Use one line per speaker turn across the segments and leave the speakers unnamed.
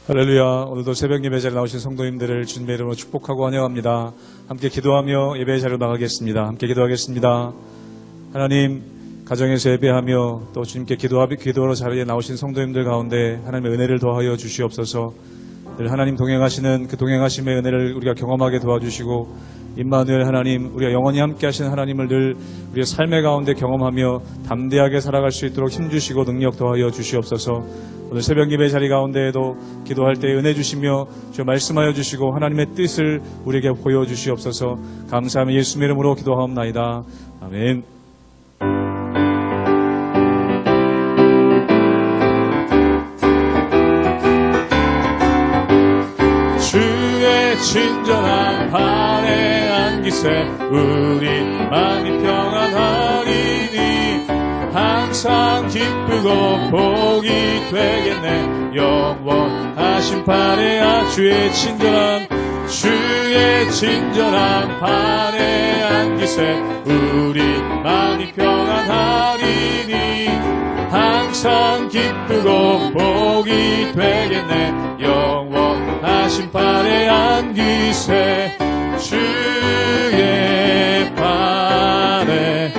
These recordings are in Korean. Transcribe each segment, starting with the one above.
할렐루야. 오늘도 새벽 예배 자리에 나오신 성도님들을 주님의 이름으로 축복하고 환영합니다. 함께 기도하며 예배 자리로 나가겠습니다. 함께 기도하겠습니다. 하나님, 가정에서 예배하며 또 주님께 기도로 자리에 나오신 성도님들 가운데 하나님의 은혜를 더하여 주시옵소서. 늘 하나님 동행하시는 그 동행하심의 은혜를 우리가 경험하게 도와주시고, 임마누엘 하나님, 우리가 영원히 함께 하시는 하나님을 늘 우리의 삶의 가운데 경험하며 담대하게 살아갈 수 있도록 힘주시고 능력 더하여 주시옵소서. 오늘 새벽 예배 자리 가운데에도 기도할 때 은혜 주시며 주 말씀하여 주시고 하나님의 뜻을 우리에게 보여주시옵소서. 감사하며 예수님의 이름으로 기도하옵나이다. 아멘. 주의 친절한 발에 안기세 우리 마음이 평안하리니 항상 기쁘고 복이 되겠네. 영원하신 발에 주의 친절한 발에 안기세 우리 마음이 평안하리니 항상 기쁘고 복이 되겠네. 영원하신 발에 안기세 주의 발에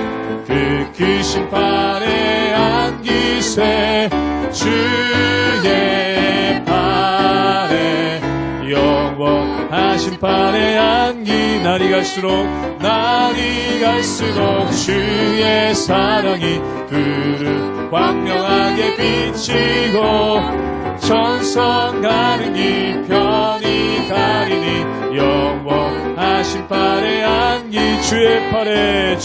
그 크신 발에 안기세 주의 발에 영원하신 발에 안기 날이 갈수록 주의 사랑이 그를 광명하게 비치고 천성 가는이 편히 가리니 영원하신 발에 안기 주의 발에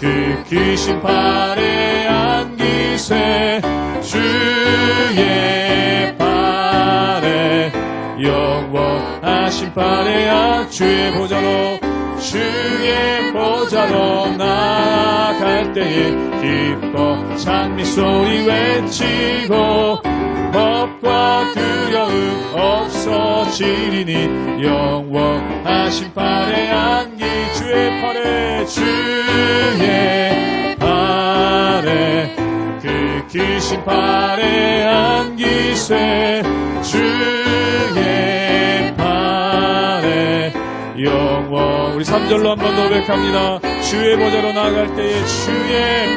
그 크신 발에 안기세 주의 발에 영원하신 발에 주의 보좌로 나아갈 때에 기뻐 찬미 소리 외치고 겁과 두려움 없어지리니 영원하신 발에 안기 주의 발에 그 크신 발에 안기세 주의 발에 영원 우리 3절로 한 번 더 고백합니다. 주의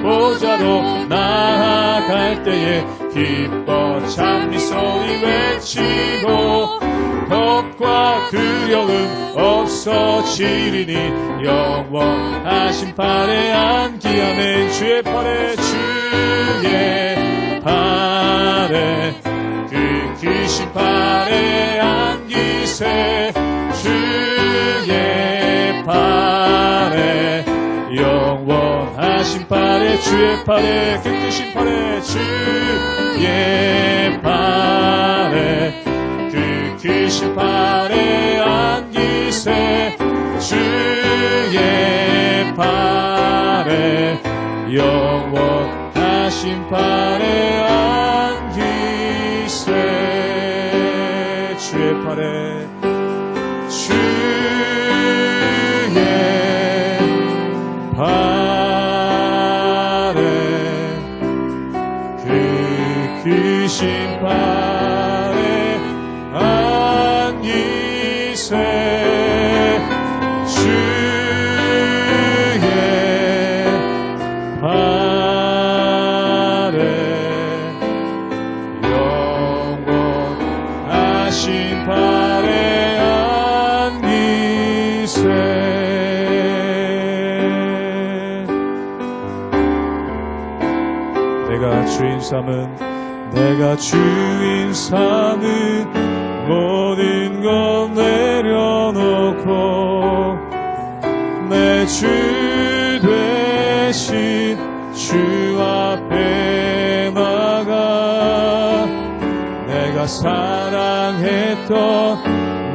보좌로 나아갈 때에 기뻐 찬미 소리 외치고 겁과 두려움 없어지리니 영원하신 발에 안기 아멘. 주의 발에 그 크신 발에 안기세 주의 발에 영원하신 발에 주의 발에 그 크신 발에 주의 발에 그 크신 발에 안기세 주의 발에 영원하신 발에 안기세 주의 발에 크신 발에 안기세 주의 발에 영원하신 발에 안기세 내가 주인 삼은 모든 것 내려놓고 내 주 되신 주 앞에 나가 내가 사랑했던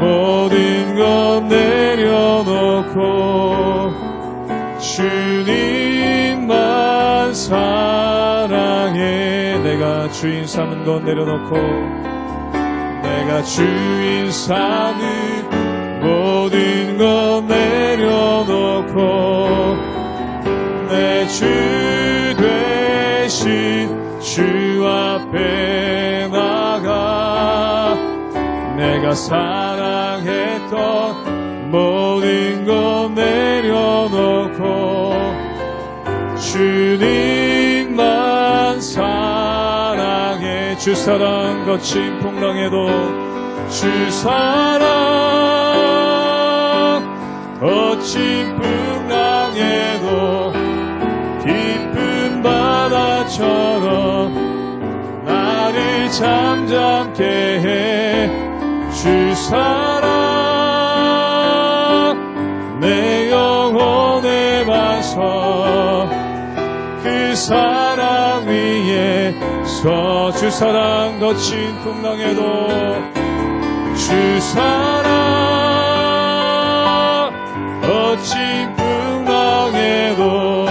모든 것 내려놓고 주님만 사랑해. 내가 주인 삼은 것 내려놓고 내가 주인 삼은 모든 것 내려놓고 내 주 되신 주 앞에 나가 내가 사랑했던 모든 것 내려놓고 주님만 사랑해. 주 사랑 거친 풍랑에도 주 사랑 거친 풍랑에도 깊은 바다처럼 나를 잠잠케 해. 주 사랑 내 영혼의 반석 그 사랑 위에 서. 주 사랑 거친 풍랑에도 주 사랑 거친 풍랑에도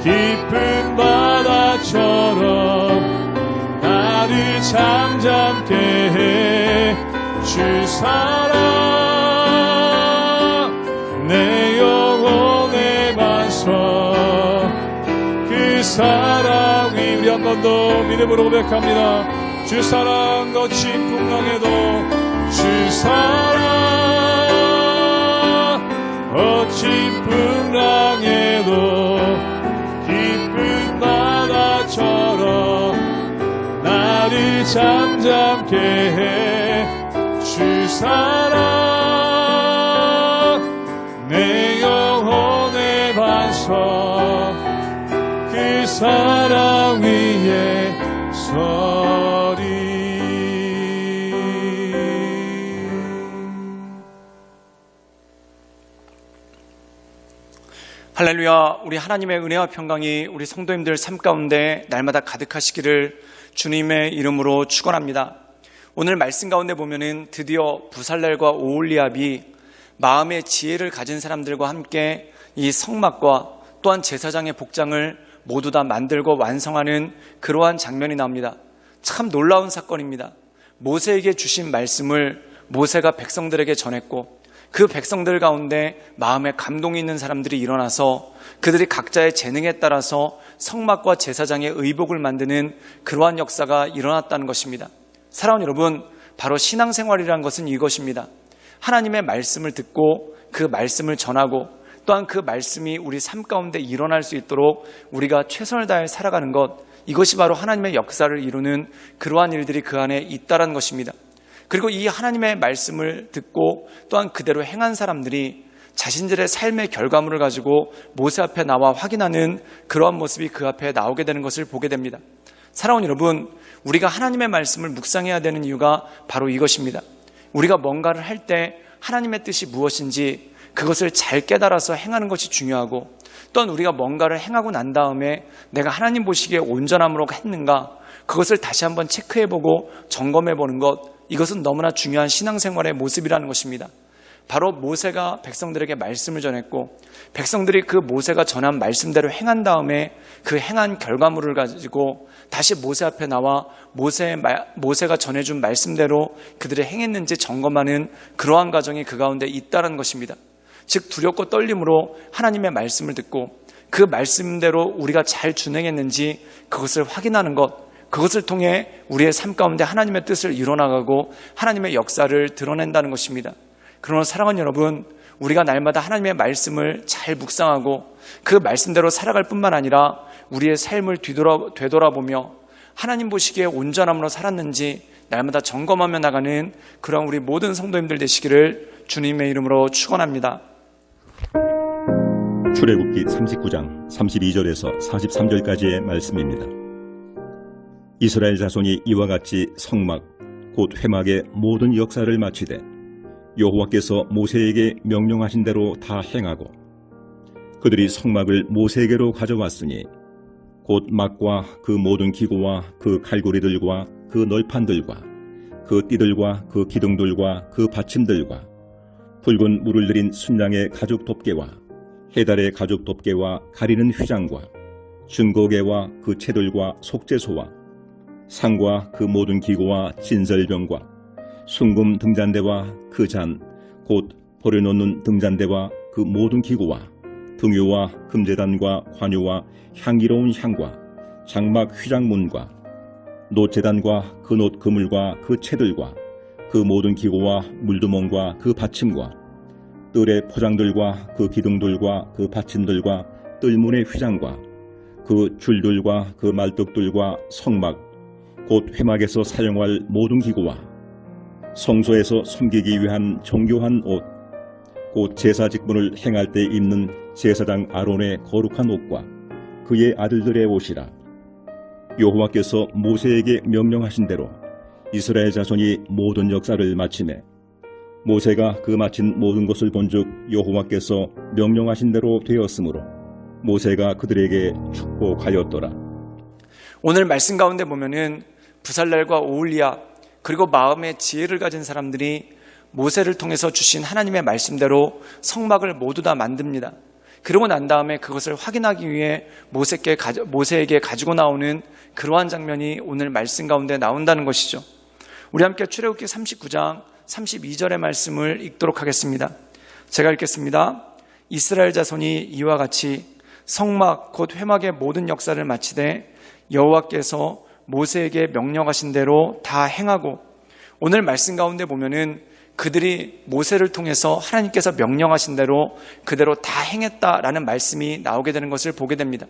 깊은 바다처럼 나를 잠잠케 해. 주 사랑 내 영혼의 반석 그 사랑 위. 우리 한 번 더 믿음으로 고백합니다. 주 사랑 거친 풍랑에도 주 사랑 거친 풍랑에도 깊은 바다처럼 나를 잠잠케 해. 주 사랑 내 영혼의 반석 그 사랑 위에 서리.
할렐루야. 우리 하나님의 은혜와 평강이 우리 성도님들 삶 가운데 날마다 가득하시기를 주님의 이름으로 축원합니다. 오늘 말씀 가운데 보면은 드디어 부살렐과 오홀리압이 마음의 지혜를 가진 사람들과 함께 이 성막과 또한 제사장의 복장을 모두 다 만들고 완성하는 그러한 장면이 나옵니다. 참 놀라운 사건입니다. 모세에게 주신 말씀을 모세가 백성들에게 전했고 그 백성들 가운데 마음에 감동이 있는 사람들이 일어나서 그들이 각자의 재능에 따라서 성막과 제사장의 의복을 만드는 그러한 역사가 일어났다는 것입니다. 사랑하는 여러분, 바로 신앙생활이라는 것은 이것입니다. 하나님의 말씀을 듣고 그 말씀을 전하고 또한 그 말씀이 우리 삶 가운데 일어날 수 있도록 우리가 최선을 다해 살아가는 것, 이것이 바로 하나님의 역사를 이루는 그러한 일들이 그 안에 있다는 것입니다. 그리고 이 하나님의 말씀을 듣고 또한 그대로 행한 사람들이 자신들의 삶의 결과물을 가지고 모세 앞에 나와 확인하는 그러한 모습이 그 앞에 나오게 되는 것을 보게 됩니다. 사랑하는 여러분, 우리가 하나님의 말씀을 묵상해야 되는 이유가 바로 이것입니다. 우리가 뭔가를 할 때 하나님의 뜻이 무엇인지 그것을 잘 깨달아서 행하는 것이 중요하고, 또한 우리가 뭔가를 행하고 난 다음에 내가 하나님 보시기에 온전함으로 했는가, 그것을 다시 한번 체크해보고 점검해보는 것, 이것은 너무나 중요한 신앙생활의 모습이라는 것입니다. 바로 모세가 백성들에게 말씀을 전했고 백성들이 그 모세가 전한 말씀대로 행한 다음에 그 행한 결과물을 가지고 다시 모세 앞에 나와 모세가 전해준 말씀대로 그들이 행했는지 점검하는 그러한 과정이 그 가운데 있다는 것입니다. 즉 두렵고 떨림으로 하나님의 말씀을 듣고 그 말씀대로 우리가 잘 준행했는지 그것을 확인하는 것, 그것을 통해 우리의 삶 가운데 하나님의 뜻을 이뤄나가고 하나님의 역사를 드러낸다는 것입니다. 그러나 사랑하는 여러분, 우리가 날마다 하나님의 말씀을 잘 묵상하고 그 말씀대로 살아갈 뿐만 아니라 우리의 삶을 되돌아보며 하나님 보시기에 온전함으로 살았는지 날마다 점검하며 나가는 그런 우리 모든 성도님들 되시기를 주님의 이름으로 축원합니다.
출애굽기 39장 32절에서 43절까지의 말씀입니다. 이스라엘 자손이 이와 같이 성막 곧 회막의 모든 역사를 마치되 여호와께서 모세에게 명령하신 대로 다 행하고 그들이 성막을 모세에게로 가져왔으니 곧 막과 그 모든 기구와 그 칼고리들과 그 널판들과 그 띠들과 그 기둥들과 그 받침들과 붉은 물을 들인 순양의 가죽 덮개와 해달의 가죽 덮개와 가리는 휘장과 증거개와 그 채들과 속죄소와 상과 그 모든 기구와 진설병과 순금 등잔대와 그 잔 곧 버려놓는 등잔대와 그 모든 기구와 등유와 금제단과 관유와 향기로운 향과 장막 휘장문과 놋제단과 그 놋 그물과 그 채들과 그 모든 기구와 물두멍과 그 받침과 뜰의 포장들과 그 기둥들과 그 받침들과 뜰문의 휘장과 그 줄들과 그 말뚝들과 성막 곧 회막에서 사용할 모든 기구와 성소에서 섬기기 위한 정교한 옷 곧 제사 직분을 행할 때 입는 제사장 아론의 거룩한 옷과 그의 아들들의 옷이라. 여호와께서 모세에게 명령하신 대로 이스라엘 자손이 모든 역사를 마치매 모세가 그 마친 모든 것을 본즉 여호와께서 명령하신 대로 되었으므로 모세가 그들에게 축복하였더라.
오늘 말씀 가운데 보면은 부살렐과 오홀리압 그리고 마음의 지혜를 가진 사람들이 모세를 통해서 주신 하나님의 말씀대로 성막을 모두 다 만듭니다. 그러고 난 다음에 그것을 확인하기 위해 모세에게 가지고 나오는 그러한 장면이 오늘 말씀 가운데 나온다는 것이죠. 우리 함께 출애굽기 39장 32절의 말씀을 읽도록 하겠습니다. 제가 읽겠습니다. 이스라엘 자손이 이와 같이 성막 곧 회막의 모든 역사를 마치되 여호와께서 모세에게 명령하신 대로 다 행하고, 오늘 말씀 가운데 보면은 그들이 모세를 통해서 하나님께서 명령하신 대로 그대로 다 행했다라는 말씀이 나오게 되는 것을 보게 됩니다.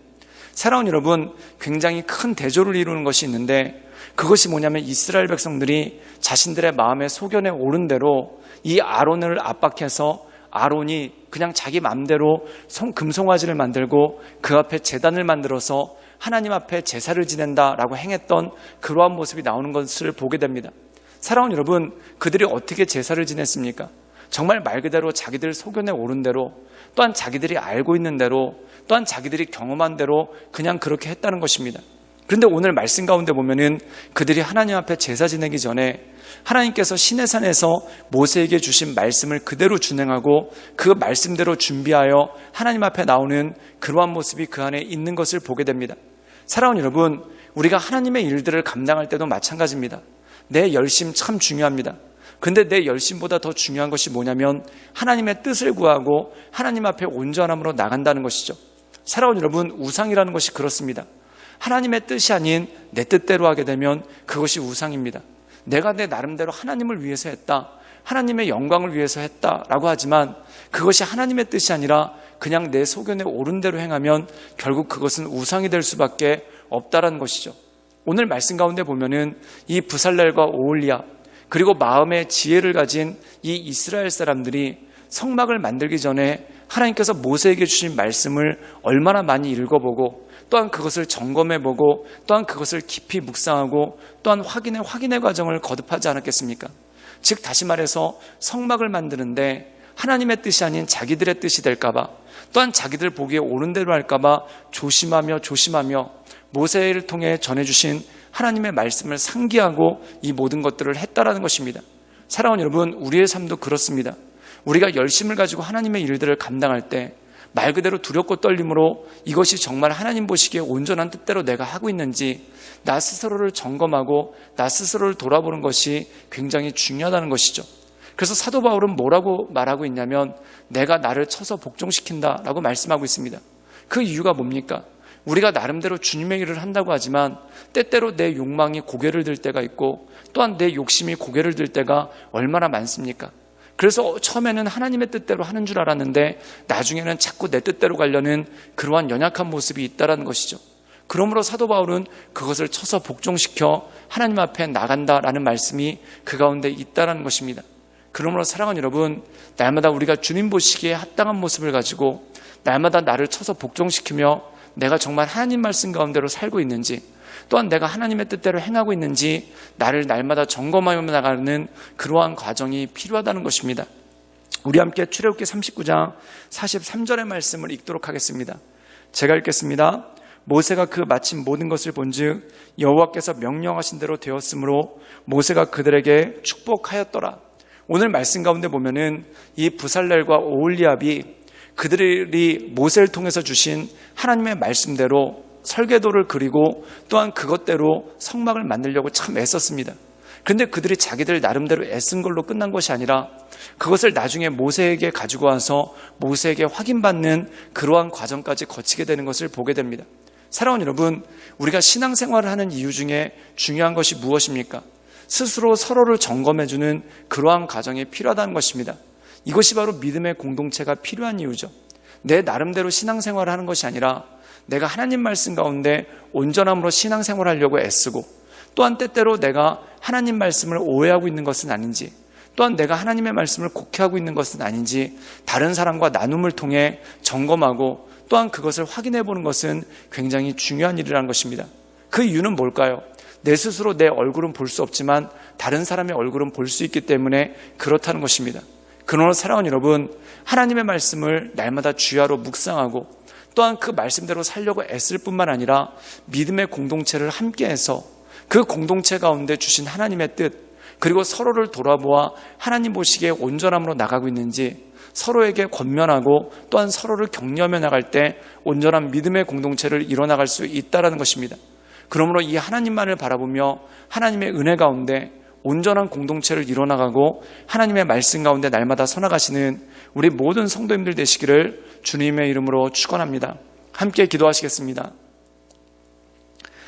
사랑하는 여러분, 굉장히 큰 대조를 이루는 것이 있는데 그것이 뭐냐면 이스라엘 백성들이 자신들의 마음의 소견에 오른 대로 이 아론을 압박해서 아론이 그냥 자기 마음대로 금송아지를 만들고 그 앞에 제단을 만들어서 하나님 앞에 제사를 지낸다라고 행했던 그러한 모습이 나오는 것을 보게 됩니다. 사랑하는 여러분, 그들이 어떻게 제사를 지냈습니까? 정말 말 그대로 자기들 소견에 오른 대로, 또한 자기들이 알고 있는 대로, 또한 자기들이 경험한 대로 그냥 그렇게 했다는 것입니다. 그런데 오늘 말씀 가운데 보면은 그들이 하나님 앞에 제사 지내기 전에 하나님께서 시내산에서 모세에게 주신 말씀을 그대로 준행하고 그 말씀대로 준비하여 하나님 앞에 나오는 그러한 모습이 그 안에 있는 것을 보게 됩니다. 사랑하는 여러분, 우리가 하나님의 일들을 감당할 때도 마찬가지입니다. 내 열심 참 중요합니다. 근데 내 열심보다 더 중요한 것이 뭐냐면 하나님의 뜻을 구하고 하나님 앞에 온전함으로 나간다는 것이죠. 사랑하는 여러분, 우상이라는 것이 그렇습니다. 하나님의 뜻이 아닌 내 뜻대로 하게 되면 그것이 우상입니다. 내가 내 나름대로 하나님을 위해서 했다, 하나님의 영광을 위해서 했다라고 하지만 그것이 하나님의 뜻이 아니라 그냥 내 소견에 오른 대로 행하면 결국 그것은 우상이 될 수밖에 없다라는 것이죠. 오늘 말씀 가운데 보면은 이 부살렐과 오홀리압 그리고 마음의 지혜를 가진 이 이스라엘 사람들이 성막을 만들기 전에 하나님께서 모세에게 주신 말씀을 얼마나 많이 읽어보고 또한 그것을 점검해보고 또한 그것을 깊이 묵상하고 또한 확인의 과정을 거듭하지 않았겠습니까? 즉 다시 말해서 성막을 만드는데 하나님의 뜻이 아닌 자기들의 뜻이 될까봐, 또한 자기들 보기에 옳은 대로 할까봐 조심하며 모세를 통해 전해주신 하나님의 말씀을 상기하고 이 모든 것들을 했다라는 것입니다. 사랑하는 여러분, 우리의 삶도 그렇습니다. 우리가 열심을 가지고 하나님의 일들을 감당할 때 말 그대로 두렵고 떨림으로 이것이 정말 하나님 보시기에 온전한 뜻대로 내가 하고 있는지 나 스스로를 점검하고 나 스스로를 돌아보는 것이 굉장히 중요하다는 것이죠. 그래서 사도 바울은 뭐라고 말하고 있냐면 내가 나를 쳐서 복종시킨다라고 말씀하고 있습니다. 그 이유가 뭡니까? 우리가 나름대로 주님의 일을 한다고 하지만 때때로 내 욕망이 고개를 들 때가 있고 또한 내 욕심이 고개를 들 때가 얼마나 많습니까? 그래서 처음에는 하나님의 뜻대로 하는 줄 알았는데 나중에는 자꾸 내 뜻대로 가려는 그러한 연약한 모습이 있다는 것이죠. 그러므로 사도 바울은 그것을 쳐서 복종시켜 하나님 앞에 나간다라는 말씀이 그 가운데 있다는 것입니다. 그러므로 사랑하는 여러분, 날마다 우리가 주님 보시기에 합당한 모습을 가지고 날마다 나를 쳐서 복종시키며 내가 정말 하나님 말씀 가운데로 살고 있는지, 또한 내가 하나님의 뜻대로 행하고 있는지 나를 날마다 점검하며 나가는 그러한 과정이 필요하다는 것입니다. 우리 함께 출애굽기 39장 43절의 말씀을 읽도록 하겠습니다. 제가 읽겠습니다. 모세가 그 마친 모든 것을 본즉 여호와께서 명령하신 대로 되었으므로 모세가 그들에게 축복하였더라. 오늘 말씀 가운데 보면은 이 부살렐과 오홀리압이 그들이 모세를 통해서 주신 하나님의 말씀대로 설계도를 그리고 또한 그것대로 성막을 만들려고 참 애썼습니다. 그런데 그들이 자기들 나름대로 애쓴 걸로 끝난 것이 아니라 그것을 나중에 모세에게 가지고 와서 모세에게 확인받는 그러한 과정까지 거치게 되는 것을 보게 됩니다. 사랑하는 여러분, 우리가 신앙생활을 하는 이유 중에 중요한 것이 무엇입니까? 스스로 서로를 점검해주는 그러한 과정이 필요하다는 것입니다. 이것이 바로 믿음의 공동체가 필요한 이유죠. 내 나름대로 신앙생활을 하는 것이 아니라 내가 하나님 말씀 가운데 온전함으로 신앙생활을 하려고 애쓰고, 또한 때때로 내가 하나님 말씀을 오해하고 있는 것은 아닌지, 또한 내가 하나님의 말씀을 곡해하고 있는 것은 아닌지 다른 사람과 나눔을 통해 점검하고 또한 그것을 확인해 보는 것은 굉장히 중요한 일이라는 것입니다. 그 이유는 뭘까요? 내 스스로 내 얼굴은 볼 수 없지만 다른 사람의 얼굴은 볼 수 있기 때문에 그렇다는 것입니다. 그러나 사랑하는 여러분, 하나님의 말씀을 날마다 주야로 묵상하고 또한 그 말씀대로 살려고 애쓸 뿐만 아니라 믿음의 공동체를 함께해서 그 공동체 가운데 주신 하나님의 뜻, 그리고 서로를 돌아보아 하나님 보시기에 온전함으로 나가고 있는지 서로에게 권면하고 또한 서로를 격려하며 나갈 때 온전한 믿음의 공동체를 이뤄나갈 수 있다는 것입니다. 그러므로 이 하나님만을 바라보며 하나님의 은혜 가운데 온전한 공동체를 이뤄나가고 하나님의 말씀 가운데 날마다 서나가시는 우리 모든 성도님들 되시기를 주님의 이름으로 축원합니다. 함께 기도하시겠습니다.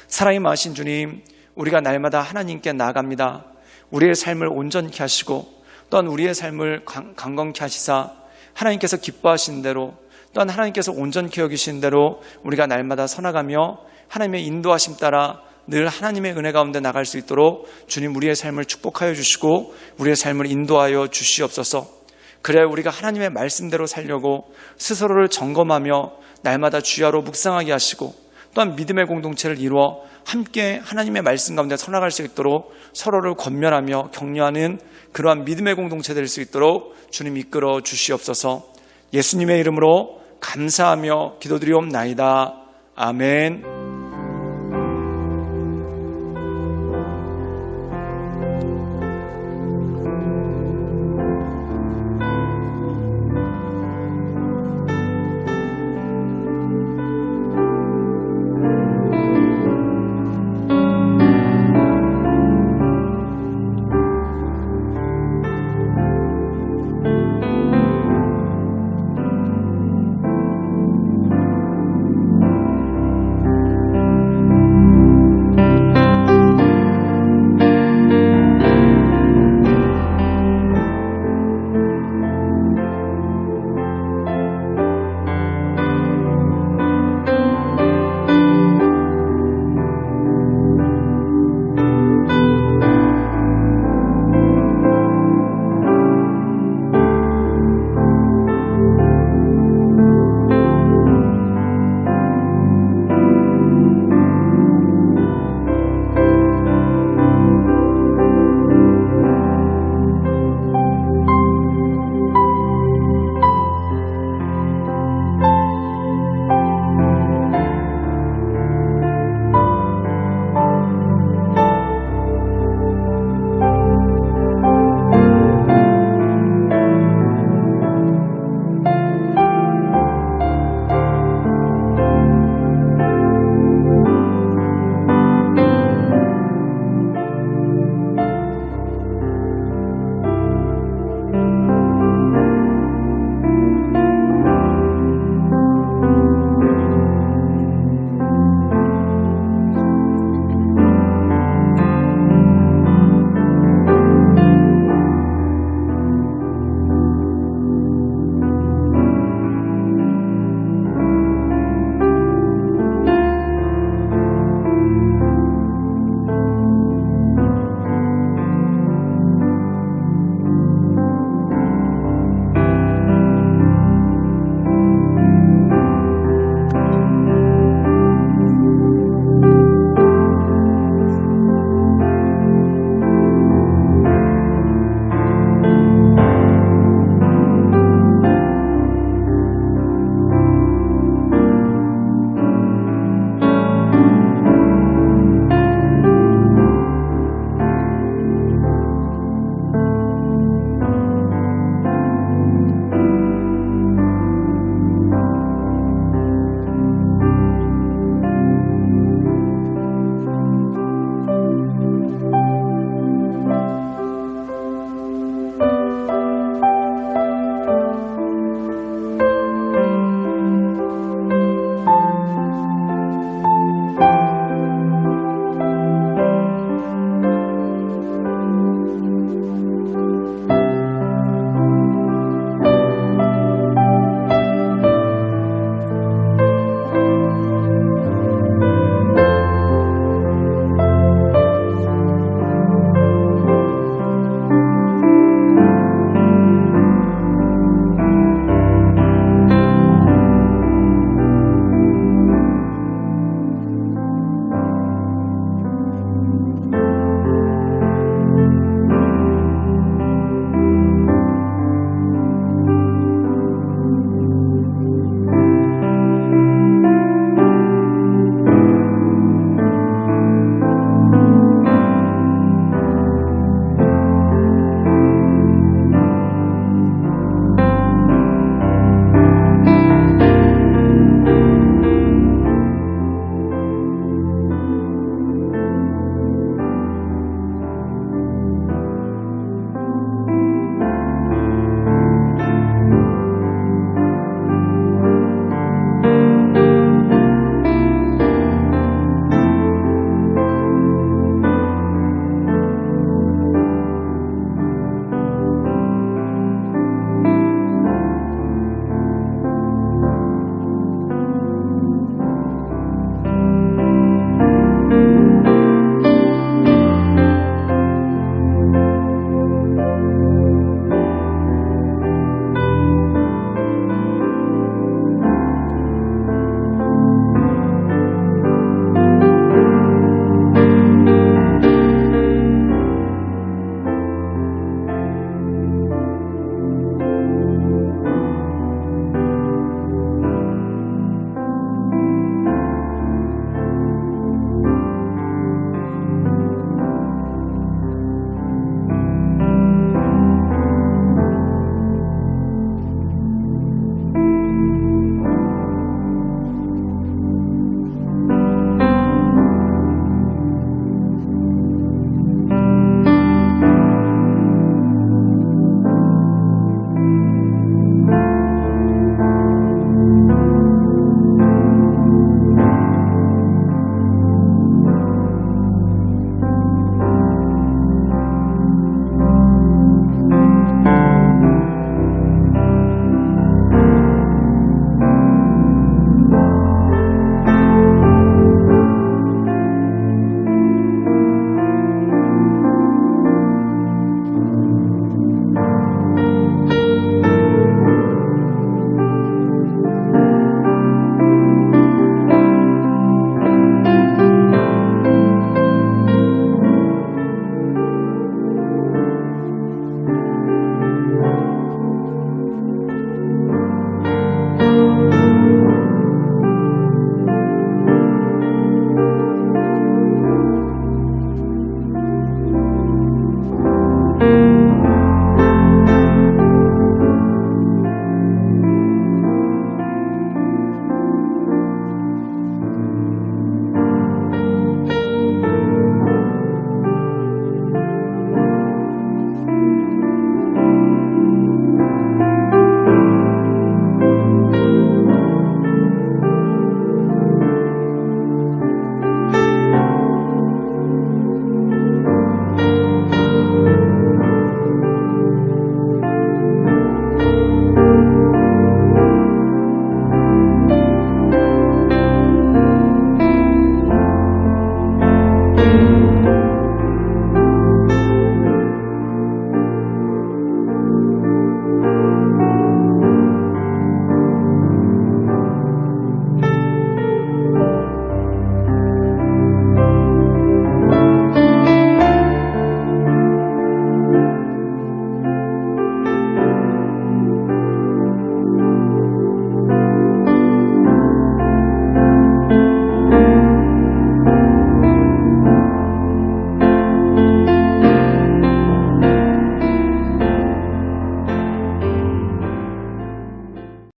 사랑이 많으신 주님, 우리가 날마다 하나님께 나아갑니다. 우리의 삶을 온전케 하시고 또한 우리의 삶을 강건케 하시사 하나님께서 기뻐하시는 대로 또한 하나님께서 온전케 여기시는 대로 우리가 날마다 서나가며 하나님의 인도하심 따라 늘 하나님의 은혜 가운데 나갈 수 있도록 주님 우리의 삶을 축복하여 주시고 우리의 삶을 인도하여 주시옵소서. 그래야 우리가 하나님의 말씀대로 살려고 스스로를 점검하며 날마다 주야로 묵상하게 하시고 또한 믿음의 공동체를 이루어 함께 하나님의 말씀 가운데 서나갈 수 있도록 서로를 권면하며 격려하는 그러한 믿음의 공동체 될 수 있도록 주님 이끌어 주시옵소서. 예수님의 이름으로 감사하며 기도드리옵나이다. 아멘.